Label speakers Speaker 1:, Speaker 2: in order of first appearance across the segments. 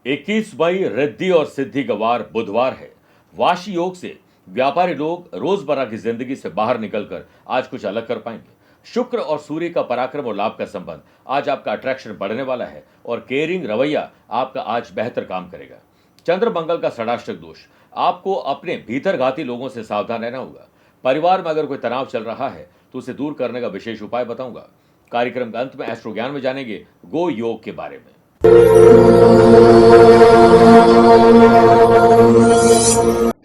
Speaker 1: 21 मई रिद्धि और सिद्धि का वार बुधवार है। वाशी योग से व्यापारी लोग रोजमर्रा की जिंदगी से बाहर निकलकर आज कुछ अलग कर पाएंगे। शुक्र और सूर्य का पराक्रम और लाभ का संबंध आज आपका अट्रैक्शन बढ़ने वाला है और केयरिंग रवैया आपका आज बेहतर काम करेगा। चंद्र मंगल का षडाष्टक दोष, आपको अपने भीतरघाती लोगों से सावधान रहना होगा। परिवार में अगर कोई तनाव चल रहा है तो उसे दूर करने का विशेष उपाय बताऊंगा। कार्यक्रम के अंत में एस्ट्रो ज्ञान में जानेंगे गो योग के बारे में।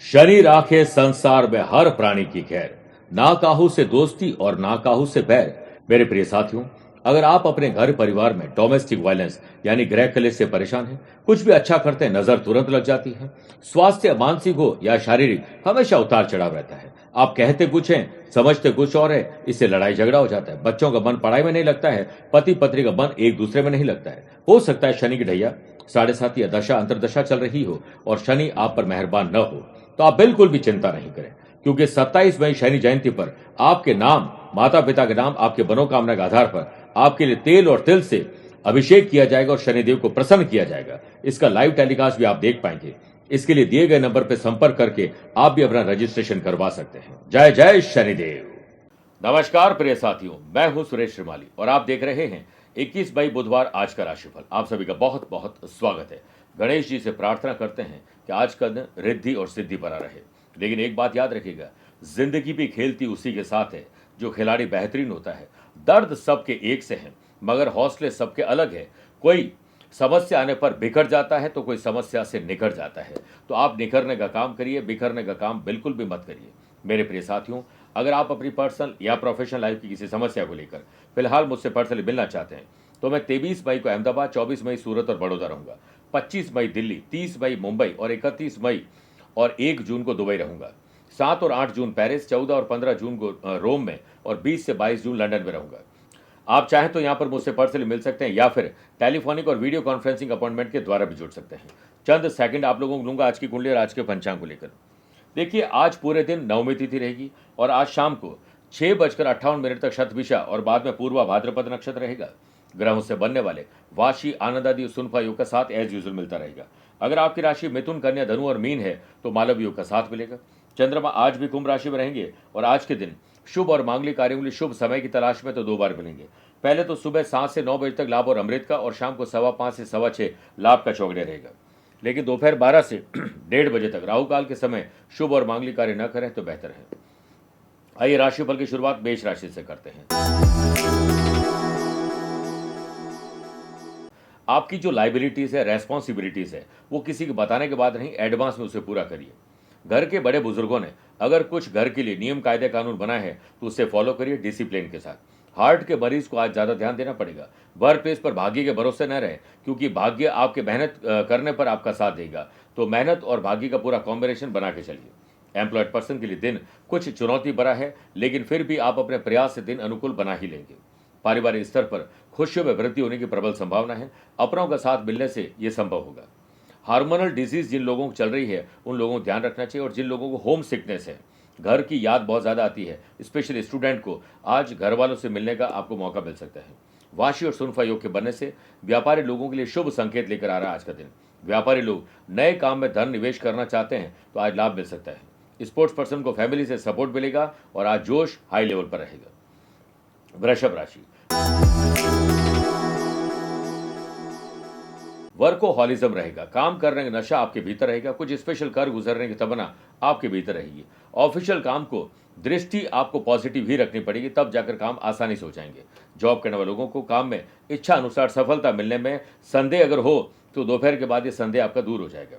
Speaker 1: शनि राखे संसार में हर प्राणी की खैर, ना काहू से दोस्ती और ना काहू से बैर। मेरे प्रिय साथियों, अगर आप अपने घर परिवार में डोमेस्टिक वायलेंस यानी गृह कलेश से परेशान हैं, कुछ भी अच्छा करते हैं नजर तुरंत लग जाती है। स्वास्थ्य मानसिक हो या शारीरिक, हमेशा उतार चढ़ाव रहता है। आप कहते कुछ हैं, समझते कुछ और है, इससे लड़ाई झगड़ा हो जाता है। बच्चों का मन पढ़ाई में नहीं लगता है, पति पत्नी का मन एक दूसरे में नहीं लगता है। हो सकता है शनि की ढैया 7.5 या दशा अंतरदशा चल रही हो और शनि आप पर मेहरबान न हो, तो आप बिल्कुल भी चिंता नहीं करें, क्योंकि 27 मई शनि जयंती पर आपके नाम, माता पिता के नाम, आपके मनोकामना के आधार पर आपके लिए तेल और तिल से अभिषेक किया जाएगा और शनिदेव को प्रसन्न किया जाएगा। इसका लाइव टेलीकास्ट भी आप देख पाएंगे। इसके लिए दिए गए नंबर पर संपर्क करके आप भी अपना रजिस्ट्रेशन करवा सकते हैं। जय जय शनिदेव। नमस्कार प्रिय साथियों, मैं हूं सुरेश श्रीमाली और आप देख रहे हैं 21 मई बुधवार आज का राशिफल। आप सभी का बहुत बहुत स्वागत है। गणेश जी से प्रार्थना करते हैं कि आज का दिन रिद्धि और सिद्धि भरा रहे। लेकिन एक बात याद रखिएगा, जिंदगी भी खेलती उसी के साथ है जो खिलाड़ी बेहतरीन होता है। दर्द सबके एक से हैं, मगर हौसले सबके अलग है। कोई समस्या आने पर बिखर जाता है तो कोई समस्या से निखर जाता है। तो आप निखरने का काम करिए, बिखरने का काम बिल्कुल भी मत करिए। मेरे प्रिय साथियों, अगर आप अपनी पर्सनल या प्रोफेशनल लाइफ की किसी समस्या को लेकर फिलहाल मुझसे पर्सनली मिलना चाहते हैं तो मैं 23 मई को अहमदाबाद, 24 मई सूरत और बड़ौदा रहूंगा, 25 मई दिल्ली, 30 मई मुंबई और 31 मई और 1 जून को दुबई रहूंगा। 7 और 8 जून पेरिस, 14 और 15 जून को रोम में और 20 से 22 जून लंदन में रहूंगा। आप चाहें तो यहां पर मुझसे पर्सनली मिल सकते हैं या फिर टेलीफोनिक और वीडियो कॉन्फ्रेंसिंग अपॉइंटमेंट के द्वारा भी जुड़ सकते हैं। चंद सेकंड आप लोगों को लूंगा आज की कुंडली और आज के पंचांग को लेकर। देखिए, आज पूरे दिन नवमी तिथि रहेगी और आज शाम को 6:58 तक शतभिषा और बाद में पूर्वा भाद्रपद नक्षत्र रहेगा। ग्रहों से बनने वाले वाशी, आनंद आदि, सुनफा योग का साथ एज यूजुअल मिलता रहेगा। अगर आपकी राशि मिथुन, कन्या, धनु और मीन है तो मालव योग का साथ मिलेगा। चंद्रमा आज भी कुंभ राशि में रहेंगे और आज के दिन शुभ और मांगलिक कार्यों के लिए शुभ समय की तलाश में तो 2 बार मिलेंगे। पहले तो सुबह 7 से 9 बजे तक लाभ और अमृत का और शाम को 5:15 से 6:15 लाभ का चौगड़े रहेगा। लेकिन दोपहर 12 से 1:30 बजे तक राहु काल के समय शुभ और मांगलिक कार्य न करें तो बेहतर है। आइए राशिफल की शुरुआत मेष राशि से करते हैं। आपकी जो लाइबिलिटीज है, रेस्पॉन्सिबिलिटीज है, वो किसी को बताने के बाद नहीं, एडवांस में उसे पूरा करिए। घर के बड़े बुजुर्गों ने अगर कुछ घर के लिए नियम कायदे कानून बनाए हैं तो उसे फॉलो करिए डिसिप्लिन के साथ। हार्ट के मरीज को आज ज्यादा ध्यान देना पड़ेगा। वर्क प्लेस पर भाग्य के भरोसे न रहे, क्योंकि भाग्य आपके मेहनत करने पर आपका साथ देगा। तो मेहनत और भाग्य का पूरा कॉम्बिनेशन बना के चलिए। एम्प्लॉयड पर्सन के लिए दिन कुछ चुनौती भरा है, लेकिन फिर भी आप अपने प्रयास से दिन अनुकूल बना ही लेंगे। पारिवारिक स्तर पर खुशियों में वृद्धि होने की प्रबल संभावना है। अपनों का साथ मिलने से यह संभव होगा। हार्मोनल डिजीज जिन लोगों को चल रही है उन लोगों को ध्यान रखना चाहिए। और जिन लोगों को होम सिकनेस है, घर की याद बहुत ज्यादा आती है, स्पेशली स्टूडेंट को, आज घर वालों से मिलने का आपको मौका मिल सकता है। वाशी और सुनफा योग के बनने से व्यापारी लोगों के लिए शुभ संकेत लेकर आ रहा है आज का दिन। व्यापारी लोग नए काम में धन निवेश करना चाहते हैं तो आज लाभ मिल सकता है। स्पोर्ट्स पर्सन को फैमिली से सपोर्ट मिलेगा और आज जोश हाई लेवल पर रहेगा। वृषभ राशि, वर्कोहॉलिज्म रहेगा। काम करने का नशा आपके भीतर रहेगा। कुछ स्पेशल कर गुजरने की तमन्ना आपके भीतर रहेगी। ऑफिशियल काम को दृष्टि आपको पॉजिटिव ही रखनी पड़ेगी, तब जाकर काम आसानी से हो जाएंगे। जॉब करने वाले लोगों को काम में इच्छा अनुसार सफलता मिलने में संदेह अगर हो तो दोपहर के बाद ये संदेह आपका दूर हो जाएगा।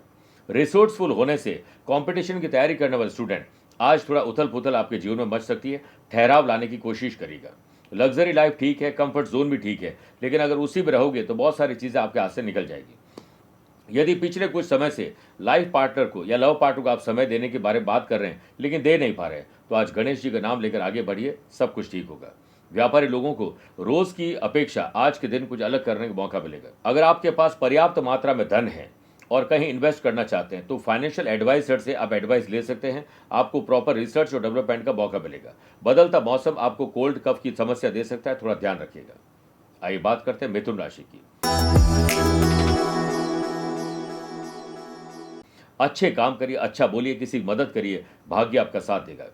Speaker 1: रिसोर्सफुल होने से कंपटीशन की तैयारी करने वाले स्टूडेंट आज थोड़ा उथल पुथल आपके जीवन में मच सकती है। ठहराव लाने की कोशिश करिएगा। लग्जरी लाइफ ठीक है, कंफर्ट जोन भी ठीक है, लेकिन अगर उसी में रहोगे तो बहुत सारी चीजें आपके हाथ से निकल जाएगी। यदि पिछले कुछ समय से लाइफ पार्टनर को या लव पार्टनर को आप समय देने के बारे में बात कर रहे हैं लेकिन दे नहीं पा रहे, तो आज गणेश जी का नाम लेकर आगे बढ़िए, सब कुछ ठीक होगा। व्यापारी लोगों को रोज की अपेक्षा आज के दिन कुछ अलग करने का मौका मिलेगा। अगर आपके पास पर्याप्त मात्रा में धन है और कहीं इन्वेस्ट करना चाहते हैं तो फाइनेंशियल एडवाइजर से आप एडवाइस ले सकते हैं। आपको प्रॉपर रिसर्च और डेवलपमेंट का मौका मिलेगा। बदलता मौसम आपको कोल्ड कफ की समस्या दे सकता है, थोड़ा ध्यान रखिएगा। आइए बात करते हैं मिथुन राशि की। अच्छे काम करिए, अच्छा बोलिए, किसी की मदद करिए, भाग्य आपका साथ देगा।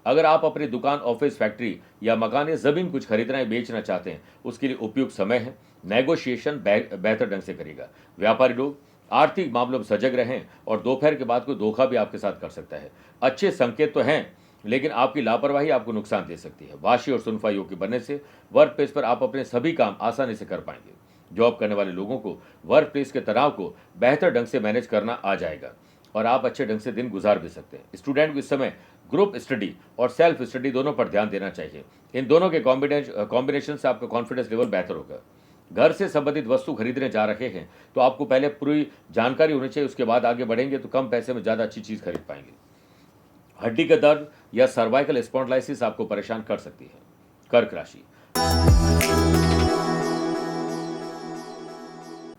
Speaker 1: अगर आप अपनी दुकान, ऑफिस, फैक्ट्री या मकान या ज़मीन कुछ खरीदना या बेचना चाहते हैं, उसके लिए उपयुक्त समय है। नेगोशिएशन बेहतर ढंग से करिएगा। व्यापारी लोग आर्थिक मामलों में सजग रहें और दोपहर के बाद कोई धोखा भी आपके साथ कर सकता है। अच्छे संकेत तो हैं, लेकिन आपकी लापरवाही आपको नुकसान दे सकती है। वाशी और सुनफा योग के बनने से वर्क प्लेस पर आप अपने सभी काम आसानी से कर पाएंगे। जॉब करने वाले लोगों को वर्क प्लेस के तनाव को बेहतर ढंग से मैनेज करना आ जाएगा और आप अच्छे ढंग से दिन गुजार भी सकते हैं। स्टूडेंट को इस समय ग्रुप स्टडी और सेल्फ स्टडी दोनों पर ध्यान देना चाहिए। इन दोनों के कॉम्बिनेशन से आपका कॉन्फिडेंस लेवल बेहतर होगा। घर से संबंधित वस्तु खरीदने जा रहे हैं तो आपको पहले पूरी जानकारी होनी चाहिए, उसके बाद आगे बढ़ेंगे तो कम पैसे में ज़्यादा अच्छी चीज़ खरीद पाएंगे। हड्डी का दर्द या सर्वाइकल स्पॉन्डिलाइसिस आपको परेशान कर सकती है। कर्क राशि,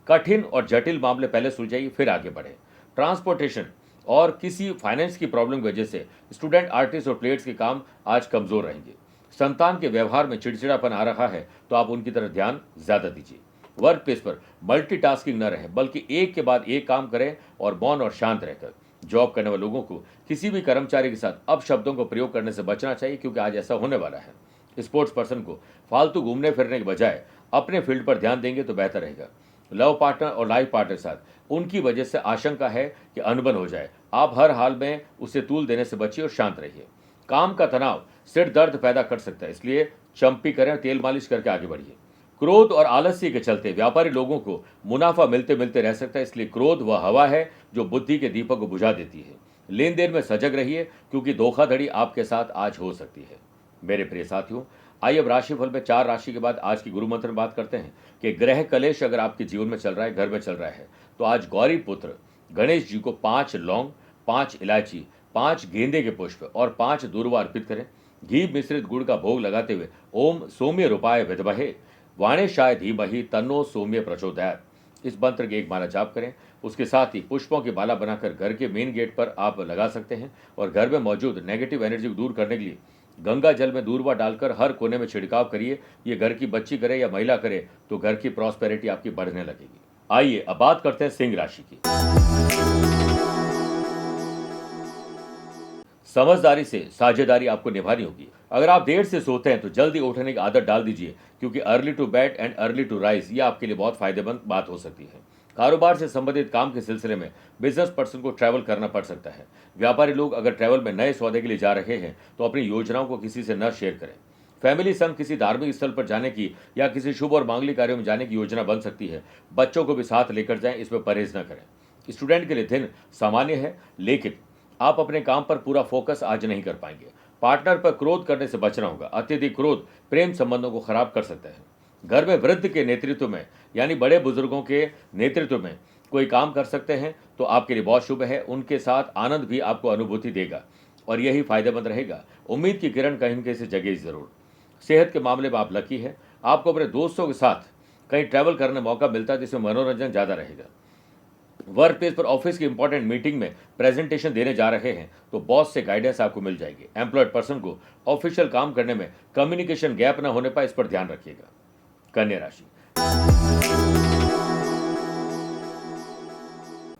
Speaker 1: कठिन और जटिल मामले पहले सुलझाइए, फिर आगे बढ़े। ट्रांसपोर्टेशन और किसी फाइनेंस की प्रॉब्लम की वजह से स्टूडेंट, आर्टिस्ट और प्लेयर्स के काम आज कमजोर रहेंगे। संतान के व्यवहार में चिड़चिड़ापन आ रहा है तो आप उनकी तरफ ध्यान ज्यादा दीजिए। वर्क प्लेस पर मल्टीटास्किंग न रहे, बल्कि एक के बाद एक काम करें और मौन और शांत रहकर। जॉब करने वाले लोगों को किसी भी कर्मचारी के साथ अपशब्दों को प्रयोग करने से बचना चाहिए, क्योंकि आज ऐसा होने वाला है। स्पोर्ट्स पर्सन को फालतू घूमने फिरने के बजाय अपने फील्ड पर ध्यान देंगे तो बेहतर रहेगा। लव पार्टनर और लाइफ पार्टनर के साथ उनकी वजह से आशंका है कि अनबन हो जाए। आप हर हाल में उसे तूल देने से बचिए और शांत रहिए। काम का तनाव सिर दर्द पैदा कर सकता है, इसलिए चंपी करें, तेल मालिश करके आगे बढ़िए। क्रोध और आलस्य के चलते व्यापारी लोगों को मुनाफा मिलते मिलते रह सकता है, इसलिए क्रोध वह हवा है जो बुद्धि के दीपक को बुझा देती है। लेन देन में सजग रहिए, क्योंकि धोखाधड़ी आपके साथ आज हो सकती है। मेरे प्रिय साथियों, आइए अब राशिफल में 4 राशि के बाद आज की गुरु मंत्र में बात करते हैं कि ग्रह कलेश अगर आपके जीवन में चल रहा है, घर में चल रहा है, तो आज गौरी पुत्र गणेश जी को 5 लौंग, 5 इलायची, 5 गेंदे के पुष्प और 5 दूर्वा अर्पित करें। घी मिश्रित गुड़ का भोग लगाते हुए ओम सौम्य रूपाय विद्महे वाणेशाय धीमहि तन्नो सौम्य प्रचोदयात् इस मंत्र की एक माला जाप करें। उसके साथ ही पुष्पों की माला बनाकर घर के मेन गेट पर आप लगा सकते हैं और घर में मौजूद नेगेटिव एनर्जी को दूर करने के लिए गंगा जल में दूर्वा डालकर हर कोने में छिड़काव करिए। ये घर की बच्ची करे या महिला करे तो घर की प्रॉस्पेरिटी आपकी बढ़ने लगेगी। आइए अब बात करते हैं सिंह राशि की। समझदारी से साझेदारी आपको निभानी होगी। अगर आप देर से सोते हैं तो जल्दी उठने की आदत डाल दीजिए, क्योंकि early to bed and early to rise ये आपके लिए बहुत फायदेमंद बात हो सकती है। कारोबार से संबंधित काम के सिलसिले में बिजनेस पर्सन को ट्रैवल करना पड़ सकता है। व्यापारी लोग अगर ट्रैवल में नए सौदे के लिए जा रहे हैं तो अपनी योजनाओं को किसी से न शेयर करें। फैमिली संग किसी धार्मिक स्थल पर जाने की या किसी शुभ और मांगलिक कार्यों में जाने की योजना बन सकती है। बच्चों को भी साथ लेकर जाएं, इसमें परहेज न करें। स्टूडेंट के लिए दिन सामान्य है, लेकिन आप अपने काम पर पूरा फोकस आज नहीं कर पाएंगे। पार्टनर पर क्रोध करने से बचना होगा। अत्यधिक क्रोध प्रेम संबंधों को खराब कर सकता है। घर में वृद्ध के नेतृत्व में यानी बड़े बुजुर्गों के नेतृत्व में कोई काम कर सकते हैं तो आपके लिए बहुत शुभ है। उनके साथ आनंद भी आपको अनुभूति देगा और यही फायदेमंद रहेगा। उम्मीद की किरण कहीं न कहीं से जगेगी जरूर। सेहत के मामले में आप लकी है। आपको अपने दोस्तों के साथ कहीं ट्रैवल करने का मौका मिलता है, जिसमें मनोरंजन ज़्यादा रहेगा। वर्क प्लेस पर ऑफिस की इंपॉर्टेंट मीटिंग में प्रेजेंटेशन देने जा रहे हैं तो बॉस से गाइडेंस आपको मिल जाएगी। एम्प्लॉयड पर्सन को ऑफिशियल काम करने में कम्युनिकेशन गैप न होने पर इस पर ध्यान रखिएगा। कन्या राशि,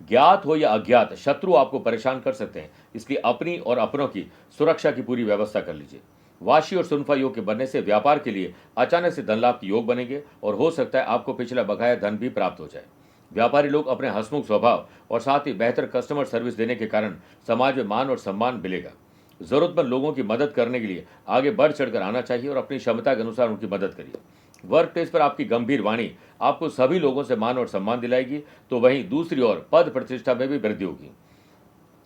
Speaker 1: ज्ञात हो या अज्ञात शत्रु आपको परेशान कर सकते हैं, इसलिए अपनी और अपनों की सुरक्षा की पूरी व्यवस्था कर लीजिए। वाशी और सुनफा योग के बनने से व्यापार के लिए अचानक से धन लाभ के योग बनेंगे और हो सकता है आपको पिछला बकाया धन भी प्राप्त हो जाए। व्यापारी लोग अपने हंसमुख स्वभाव और साथ ही बेहतर कस्टमर सर्विस देने के कारण समाज में मान और सम्मान मिलेगा। जरूरतमंद लोगों की मदद करने के लिए आगे बढ़ चढ़कर आना चाहिए और अपनी क्षमता के अनुसार उनकी मदद करिए। वर्क प्लेस पर आपकी गंभीर वाणी आपको सभी लोगों से मान और सम्मान दिलाएगी, तो वहीं दूसरी ओर पद प्रतिष्ठा में भी वृद्धि होगी।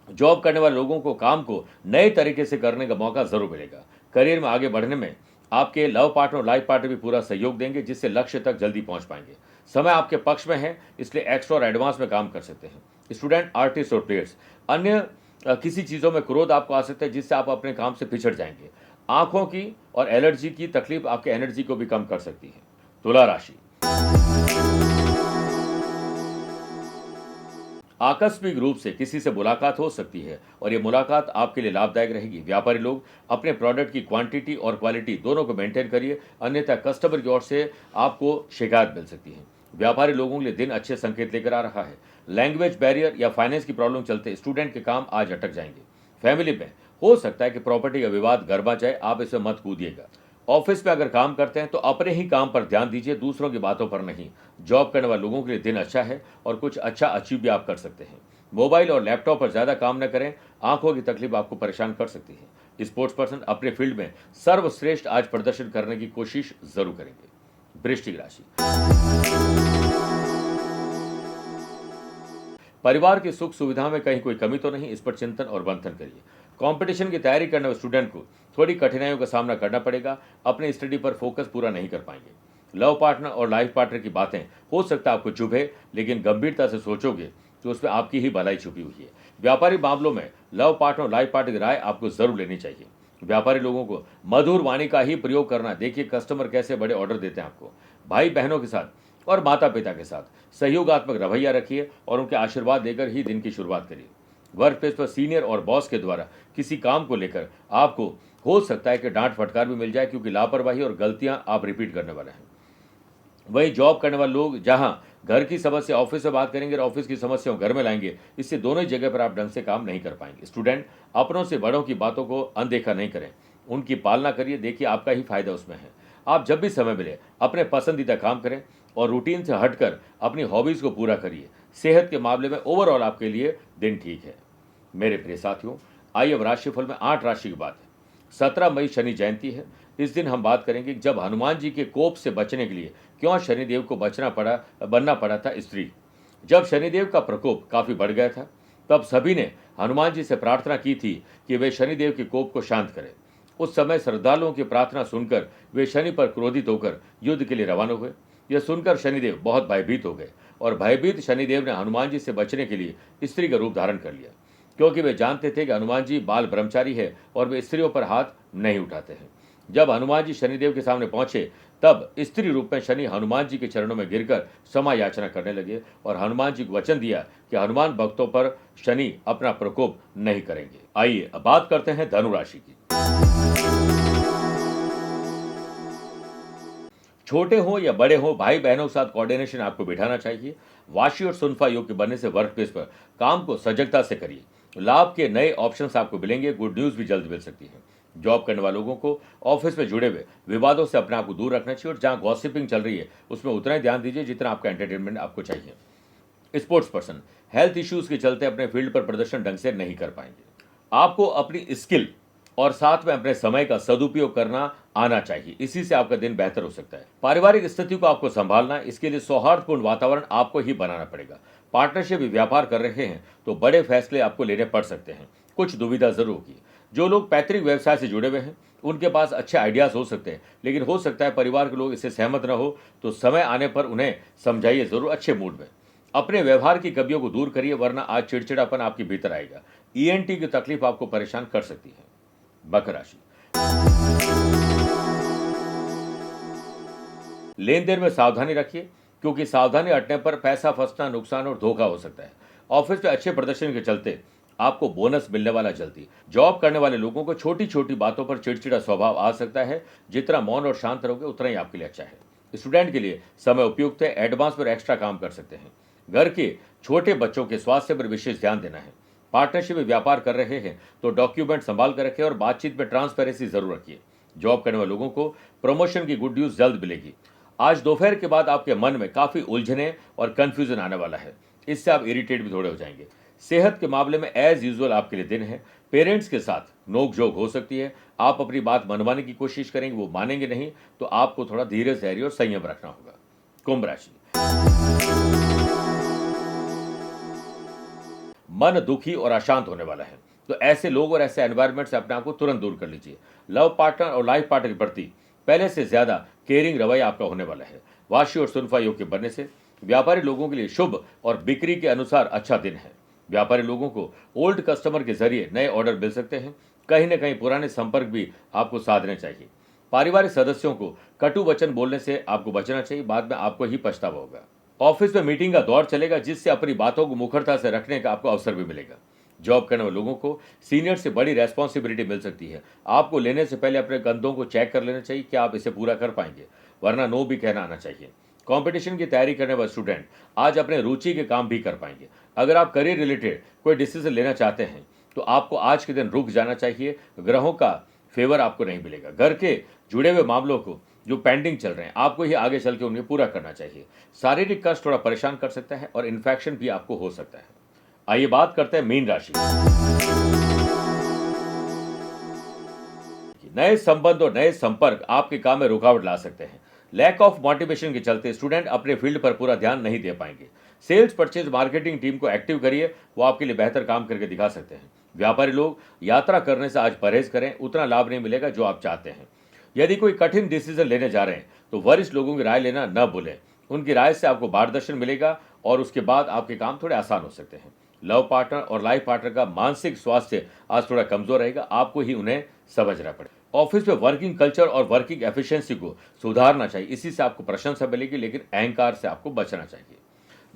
Speaker 1: जॉब करने वाले लोगों को काम को नए तरीके से करने का मौका जरूर मिलेगा। करियर में आगे बढ़ने में आपके लव पार्टनर और लाइफ पार्टनर भी पूरा सहयोग देंगे, जिससे लक्ष्य तक जल्दी पहुंच पाएंगे। समय आपके पक्ष में है, इसलिए एक्स्ट्रा और एडवांस में काम कर सकते हैं। स्टूडेंट, आर्टिस्ट और प्लेयर्स, अन्य किसी चीज़ों में क्रोध आपको आ सकता है, जिससे आप अपने काम से पिछड़ जाएंगे। आंखों की और एलर्जी की तकलीफ आपके एनर्जी को भी कम कर सकती है। तुला राशि, आकस्मिक रूप से किसी से मुलाकात हो सकती है और ये मुलाकात आपके लिए लाभदायक रहेगी। व्यापारी लोग अपने प्रोडक्ट की क्वांटिटी और क्वालिटी दोनों को मेंटेन करिए, अन्यथा कस्टमर की ओर से आपको शिकायत मिल सकती है। व्यापारी लोगों के लिए दिन अच्छे संकेत लेकर आ रहा है। लैंग्वेज बैरियर या फाइनेंस की प्रॉब्लम चलते स्टूडेंट के काम आज अटक जाएंगे। फैमिली में हो सकता है कि प्रॉपर्टी का विवाद गरमा जाए, आप इसमें मत कूदिएगा। ऑफिस में अगर काम करते हैं तो अपने ही काम पर ध्यान दीजिए, दूसरों की बातों पर नहीं। जॉब करने वाले लोगों के लिए दिन अच्छा है और कुछ अच्छा अचीव भी आप कर सकते हैं। मोबाइल और लैपटॉप पर ज्यादा काम न करें, आंखों की तकलीफ आपको परेशान कर सकती है। स्पोर्ट्स पर्सन अपने फील्ड में सर्वश्रेष्ठ आज प्रदर्शन करने की कोशिश जरूर करेंगे। वृश्चिक राशि, परिवार की सुख सुविधा में कहीं कोई कमी तो नहीं, इस पर चिंतन और मंथन करिए। कंपटीशन की तैयारी करने वाले स्टूडेंट को थोड़ी कठिनाइयों का सामना करना पड़ेगा, अपने स्टडी पर फोकस पूरा नहीं कर पाएंगे। लव पार्टनर और लाइफ पार्टनर की बातें हो सकता है आपको चुभे, लेकिन गंभीरता से सोचोगे तो उसमें आपकी ही भलाई छुपी हुई है। व्यापारी मामलों में लव पार्टनर और लाइफ पार्टनर की राय आपको जरूर लेनी चाहिए। व्यापारी लोगों को मधुर वाणी का ही प्रयोग करना, देखिए कस्टमर कैसे बड़े ऑर्डर देते हैं आपको। भाई बहनों के साथ और माता पिता के साथ सहयोगात्मक रवैया रखिए और उनके आशीर्वाद देकर ही दिन की शुरुआत करिए। वर्क प्लेस पर सीनियर और बॉस के द्वारा किसी काम को लेकर आपको हो सकता है कि डांट फटकार भी मिल जाए, क्योंकि लापरवाही और गलतियां आप रिपीट करने वाले हैं। वही जॉब करने वाले लोग जहां घर की समस्या ऑफिस में बात करेंगे और ऑफिस की समस्या घर में लाएंगे, इससे दोनों ही जगह पर आप ढंग से काम नहीं कर पाएंगे। स्टूडेंट अपनों से बड़ों की बातों को अनदेखा नहीं करें, उनकी पालना करिए, देखिए आपका ही फायदा उसमें है। आप जब भी समय मिले अपने पसंदीदा काम करें और रूटीन से हटकर अपनी हॉबीज को पूरा करिए। सेहत के मामले में ओवरऑल आपके लिए दिन ठीक है। मेरे प्रिय साथियों, आइए अब राशिफल में 8 राशि की बात है। 17 मई शनि जयंती है। इस दिन हम बात करेंगे कि जब हनुमान जी के कोप से बचने के लिए क्यों शनिदेव को बनना पड़ा था स्त्री। जब शनिदेव का प्रकोप काफी बढ़ गया था, तब सभी ने हनुमान जी से प्रार्थना की थी कि वे शनिदेव के कोप को शांत करें। उस समय श्रद्धालुओं की प्रार्थना सुनकर वे शनि पर क्रोधित होकर युद्ध के लिए रवाना हुए। यह सुनकर शनिदेव बहुत भयभीत हो गए और भयभीत शनिदेव ने हनुमान जी से बचने के लिए स्त्री का रूप धारण कर लिया, क्योंकि वे जानते थे कि हनुमान जी बाल ब्रह्मचारी है और वे स्त्रियों पर हाथ नहीं उठाते हैं। जब हनुमान जी शनिदेव के सामने पहुंचे, तब स्त्री रूप में शनि हनुमान जी के चरणों में गिरकर क्षमा याचना करने लगे और हनुमान जी को वचन दिया कि हनुमान भक्तों पर शनि अपना प्रकोप नहीं करेंगे। आइए अब बात करते हैं धनु राशि की। छोटे हो या बड़े हो, भाई बहनों के साथ कोऑर्डिनेशन आपको बिठाना चाहिए। वाशी और सुनफा योग के बनने से वर्क प्लेस पर काम को सजगता से करिए। लाभ के नए ऑप्शंस आपको मिलेंगे, गुड न्यूज भी जल्द मिल सकती है। जॉब करने वाले लोगों को ऑफिस में जुड़े हुए विवादों से अपने आप को दूर रखना चाहिए और जहां गॉसिपिंग चल रही है उसमें उतना ही ध्यान दीजिए जितना आपका एंटरटेनमेंट आपको चाहिए। स्पोर्ट्स पर्सन हेल्थ इश्यूज के चलते अपने फील्ड पर प्रदर्शन ढंग से नहीं कर पाएंगे। आपको अपनी स्किल और साथ में अपने समय का सदुपयोग करना आना चाहिए, इसी से आपका दिन बेहतर हो सकता है। पारिवारिक स्थिति को आपको संभालना, इसके लिए सौहार्दपूर्ण वातावरण आपको ही बनाना पड़ेगा। पार्टनरशिप व्यापार कर रहे हैं तो बड़े फैसले आपको लेने पड़ सकते हैं, कुछ दुविधा जरूर होगी। जो लोग पैतृक व्यवसाय से जुड़े हुए हैं उनके पास अच्छे आइडियाज हो सकते हैं, लेकिन हो सकता है परिवार के लोग इससे सहमत न हो, तो समय आने पर उन्हें समझाइए जरूर अच्छे मूड में। अपने व्यवहार की कमियों को दूर करिए, वरना आज चिड़चिड़ापन आपके भीतर आएगा। ईएनटी की तकलीफ आपको परेशान कर सकती है। मकर राशि, लेन देन में सावधानी रखिए, क्योंकि सावधानी हटने पर पैसा फंसना, नुकसान और धोखा हो सकता है। ऑफिस में अच्छे प्रदर्शन के चलते आपको बोनस मिलने वाला जल्दी। जॉब करने वाले लोगों को छोटी छोटी बातों पर चिड़चिड़ा स्वभाव आ सकता है, जितना मौन और शांत रहोगे उतना ही आपके लिए अच्छा है। स्टूडेंट के लिए समय उपयुक्त है, एडवांस पर एक्स्ट्रा काम कर सकते हैं। घर के छोटे बच्चों के स्वास्थ्य पर विशेष ध्यान देना है। पार्टनरशिप में व्यापार कर रहे हैं तो डॉक्यूमेंट संभाल कर रखें और बातचीत में ट्रांसपेरेंसी जरूर रखिए। जॉब करने वाले लोगों को प्रमोशन की गुड न्यूज जल्द मिलेगी। आज दोपहर के बाद आपके मन में काफी उलझने और कंफ्यूजन आने वाला है, इससे आप इरिटेट भी थोड़े हो जाएंगे। सेहत के मामले में एज यूजुअल आपके लिए दिन है। पेरेंट्स के साथ नोकझोंक हो सकती है, आप अपनी बात मनवाने की कोशिश करेंगे, वो मानेंगे नहीं, तो आपको थोड़ा धीरज, धैर्य और संयम रखना होगा। कुंभ राशि, मन दुखी और अशांत होने वाला है, तो ऐसे लोग और ऐसे एनवायरनमेंट से अपने आप को तुरंत दूर कर लीजिए। लव पार्टनर और लाइफ पार्टनर के प्रति पहले से ज्यादा केयरिंग रवैया आपका होने वाला है। वाशी और सुनफा योग के बनने से व्यापारी लोगों के लिए शुभ और बिक्री के अनुसार अच्छा दिन है। व्यापारी लोगों को ओल्ड कस्टमर के जरिए नए ऑर्डर मिल सकते हैं, कहीं न कहीं पुराने संपर्क भी आपको साधने चाहिए। पारिवारिक सदस्यों को कटु वचन बोलने से आपको बचना चाहिए, बाद में आपको ही पछतावा होगा। ऑफिस में मीटिंग का दौर चलेगा, जिससे अपनी बातों को मुखरता से रखने का आपको अवसर भी मिलेगा। जॉब करने वाले लोगों को सीनियर से बड़ी रेस्पॉन्सिबिलिटी मिल सकती है। आपको लेने से पहले अपने कंधों को चेक कर लेना चाहिए कि आप इसे पूरा कर पाएंगे, वरना नो भी कहना आना चाहिए। कंपटीशन की तैयारी करने वाले स्टूडेंट आज अपने रुचि के काम भी कर पाएंगे। अगर आप करियर रिलेटेड कोई डिसीजन लेना चाहते हैं तो आपको आज के दिन रुक जाना चाहिए। ग्रहों का फेवर आपको नहीं मिलेगा। घर के जुड़े हुए मामलों को जो पेंडिंग चल रहे हैं आपको ही आगे चल के उन्हें पूरा करना चाहिए। शारीरिक कष्ट थोड़ा परेशान कर सकता है और इन्फेक्शन भी आपको हो सकता है। आइए बात करते हैं मीन राशि। नए संबंध और नए संपर्क आपके काम में रुकावट ला सकते हैं। लैक ऑफ मोटिवेशन के चलते स्टूडेंट अपने फील्ड पर पूरा ध्यान नहीं दे पाएंगे। सेल्स, परचेज, मार्केटिंग टीम को एक्टिव करिए, वो आपके लिए बेहतर काम करके दिखा सकते हैं। व्यापारी लोग यात्रा करने से आज परहेज करें, उतना लाभ नहीं मिलेगा जो आप चाहते हैं। यदि कोई कठिन डिसीजन लेने जा रहे हैं तो वरिष्ठ लोगों की राय लेना न भूलें। उनकी राय से आपको मार्गदर्शन मिलेगा और उसके बाद आपके काम थोड़े आसान हो सकते हैं। लव पार्टनर और लाइफ पार्टनर का मानसिक स्वास्थ्य आज थोड़ा कमजोर रहेगा, आपको ही उन्हें समझना पड़ेगा। ऑफिस में वर्किंग कल्चर और वर्किंग एफिशिएंसी को सुधारना चाहिए, इसी से आपको प्रशंसा मिलेगी, लेकिन अहंकार से आपको बचना चाहिए।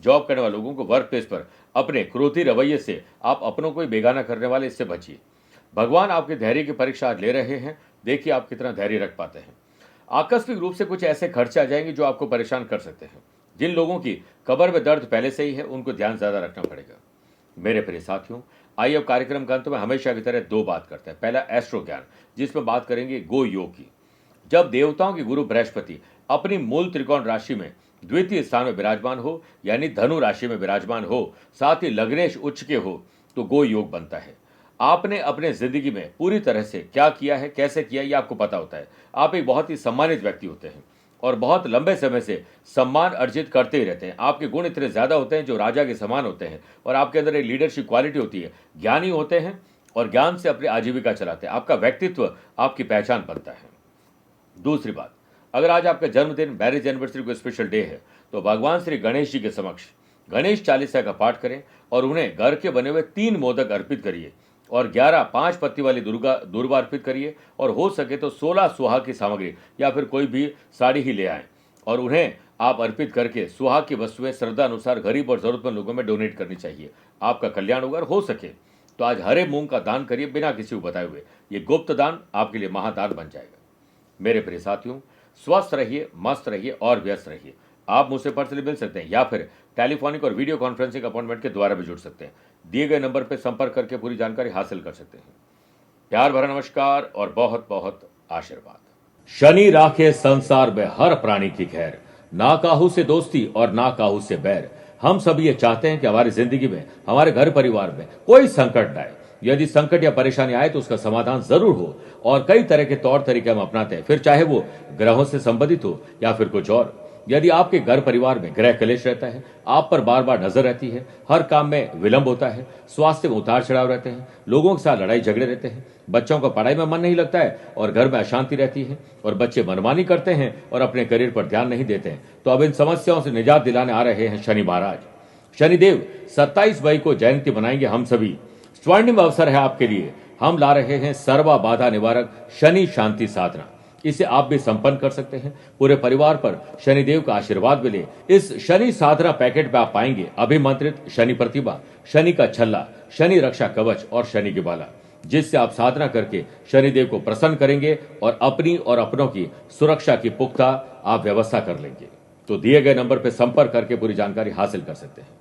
Speaker 1: जॉब करने वाले लोगों को वर्क प्लेस पर अपने क्रोधी रवैये से आप अपनों को ही बेगाना करने वाले, इससे बचिए। भगवान आपके धैर्य की परीक्षा आज ले रहे हैं, देखिए आप कितना धैर्य रख पाते हैं। आकस्मिक रूप से कुछ ऐसे खर्चे आ जाएंगे जो आपको परेशान कर सकते हैं। जिन लोगों की कमर में दर्द पहले से ही है उनको ध्यान ज्यादा रखना पड़ेगा। मेरे प्रिय साथियों, आइए अब कार्यक्रम के अंत में हमेशा की तरह दो बात करते हैं। पहला एस्ट्रो ज्ञान, जिसमें बात करेंगे गो योग की। जब देवताओं के गुरु बृहस्पति अपनी मूल त्रिकोण राशि में द्वितीय स्थान में विराजमान हो, यानी धनु राशि में विराजमान हो, साथ ही लग्नेश उच्च के हो, तो गो योग बनता है। आपने अपने जिंदगी में पूरी तरह से क्या किया है, कैसे किया, ये आपको पता होता है। आप एक बहुत ही सम्मानित व्यक्ति होते हैं और बहुत लंबे समय से सम्मान अर्जित करते ही रहते हैं। आपके गुण इतने ज्यादा होते हैं जो राजा के समान होते हैं और आपके अंदर एक लीडरशिप क्वालिटी होती है। ज्ञानी होते हैं और ज्ञान से अपनी आजीविका चलाते हैं। आपका व्यक्तित्व आपकी पहचान बनता है। दूसरी बात, अगर आज आपका जन्मदिन, मैरिज एनिवर्सरी कोई स्पेशल डे है तो भगवान श्री गणेश जी के समक्ष गणेश चालीसा का पाठ करें और उन्हें घर के बने हुए 3 मोदक अर्पित करिए और 11 5 पत्ती वाली दुर्वा अर्पित करिए और हो सके तो 16 सुहाग की सामग्री या फिर कोई भी साड़ी ही ले आएं और उन्हें आप अर्पित करके सुहाग की वस्तुएं श्रद्धा अनुसार गरीब और जरूरतमंद लोगों में डोनेट करनी चाहिए। आपका कल्याण होगा। हो सके तो आज हरे मूंग का दान करिए बिना किसी को बताए हुए। ये गुप्त दान आपके लिए महादान बन जाएगा। मेरे प्रिय साथियों, स्वस्थ रहिए, मस्त रहिए और व्यस्त रहिए। आप मुझसे पर्सनली मिल सकते हैं या फिर टेलीफोनिक और वीडियो कॉन्फ्रेंसिंग अपॉइंटमेंट के द्वारा भी जुड़ सकते हैं। दिए गए नंबर पर संपर्क करके पूरी जानकारी हासिल कर सकते हैं। प्यार भरा नमस्कार और बहुत बहुत आशीर्वाद। शनि राखे संसार में हर प्राणी की खैर, ना काहू से दोस्ती और ना काहू से बैर। हम सब ये चाहते हैं कि हमारी जिंदगी में, हमारे घर परिवार में कोई संकट न आए। यदि संकट या परेशानी आए तो उसका समाधान जरूर हो और कई तरह के तौर तरीके हम अपनाते हैं, फिर चाहे वो ग्रहों से संबंधित हो या फिर कुछ और। यदि आपके घर परिवार में ग्रह कलेश रहता है, आप पर बार बार नजर रहती है, हर काम में विलंब होता है, स्वास्थ्य में उतार चढ़ाव रहते हैं, लोगों के साथ लड़ाई झगड़े रहते हैं, बच्चों का पढ़ाई में मन नहीं लगता है और घर में अशांति रहती है और बच्चे मनमानी करते हैं और अपने करियर पर ध्यान नहीं देते हैं, तो अब इन समस्याओं से निजात दिलाने आ रहे हैं शनि महाराज। शनिदेव 27 मई को जयंती मनाएंगे। हम सभी स्वर्णिम अवसर है आपके लिए। हम ला रहे हैं सर्व बाधा निवारक शनि शांति साधना। इसे आप भी संपन्न कर सकते हैं। पूरे परिवार पर शनिदेव का आशीर्वाद मिले। इस शनि साधना पैकेट में आप पाएंगे अभिमंत्रित शनि प्रतिभा, शनि का छल्ला, शनि रक्षा कवच और शनि की बाला, जिससे आप साधना करके शनिदेव को प्रसन्न करेंगे और अपनी और अपनों की सुरक्षा की पुख्ता आप व्यवस्था कर लेंगे। तो दिए गए नंबर पर संपर्क करके पूरी जानकारी हासिल कर सकते हैं।